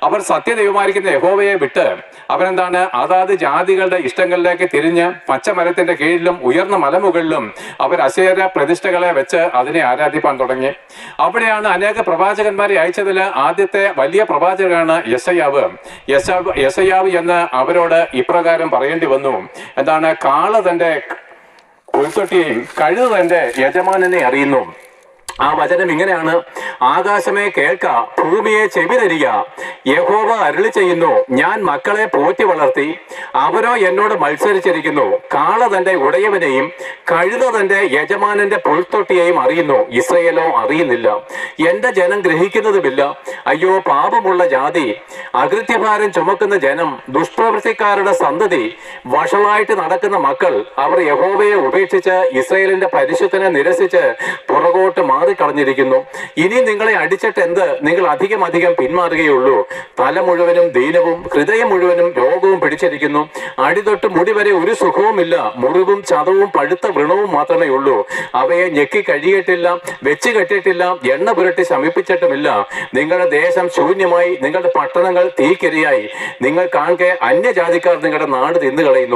അവർ സത്യദൈവമായിരിക്കുന്ന യഹോവയെ വിട്ട് അവരെന്താണ് അതാത് ജാതികളുടെ ഇഷ്ടങ്ങളിലേക്ക് തിരിഞ്ഞ് പച്ചമരത്തിന്റെ കീഴിലും ഉയർന്ന മലമുകളിലും അവർ അശേര പ്രതിഷ്ഠകളെ വെച്ച് അതിനെ ആരാധിപ്പാൻ തുടങ്ങി. അവിടെയാണ് അനേക പ്രവാചകന്മാരെ അയച്ചതിൽ ആദ്യത്തെ വലിയ പ്രവാചകനാണ് യെശയ്യാവ് എന്ന് അവരോട് ഇപ്രകാരം പറയേണ്ടി വന്നു. എന്താണ്? കാള തന്റെ ഉൾത്തൊട്ടിയെയും കഴുത തന്റെ യജമാനനെ അറിയുന്നു. ആ വചനം ഇങ്ങനെയാണ്: ആകാശമേ കേൾക്ക, ഭൂമിയെ ചെവി തരിക, യഹോവ അരുളി ചെയ്യുന്നു, ഞാൻ മക്കളെ പോറ്റി വളർത്തി, അവരോ എന്നോട് മത്സരിച്ചിരിക്കുന്നു. കാള തന്റെ ഉടയവനെയും കഴുത തന്റെ യജമാനന്റെ പുൽത്തൊട്ടിയെയും അറിയുന്നു, ഇസ്രയേലോ അറിയുന്നില്ല. എന്റെ ജനം ഗ്രഹിക്കുന്നതുമില്ല. അയ്യോ പാപമുള്ള ജാതി, അകൃത്യഭാരം ചുമക്കുന്ന ജനം, ദുഷ്പ്രവൃത്തിക്കാരുടെ സന്തതി, വഷളായിട്ട് നടക്കുന്ന മക്കൾ, അവർ യഹോവയെ ഉപേക്ഷിച്ച് ഇസ്രയേലിന്റെ പരിശുദ്ധനെ നിരസിച്ച് പുറകോട്ട് കളഞ്ഞിരിക്കുന്നു. ഇനി നിങ്ങളെ അടിച്ചിട്ട് എന്ത്? നിങ്ങൾ അധികം പിന്മാറുകയുള്ളൂ. തല മുഴുവനും ദീനവും ഹൃദയം മുഴുവനും രോഗവും പിടിച്ചിരിക്കുന്നു. അടിതൊട്ട് മുടി വരെ ഒരു സുഖവുമില്ല. മുറിവും ചതവും പഴുത്ത വ്രണവും മാത്രമേ ഉള്ളൂ. അവയെ ഞെക്കി കഴിയിട്ടില്ല, വെച്ച് കെട്ടിയിട്ടില്ല, എണ്ണ പുരട്ടി ശമിപ്പിച്ചിട്ടുമില്ല. നിങ്ങളുടെ ദേശം ശൂന്യമായി, നിങ്ങളുടെ പട്ടണങ്ങൾ തീക്കിരയായി. നിങ്ങൾ കാണെ അന്യജാതിക്കാർ നിങ്ങളുടെ നാട് തിന്നു കളയുന്നു.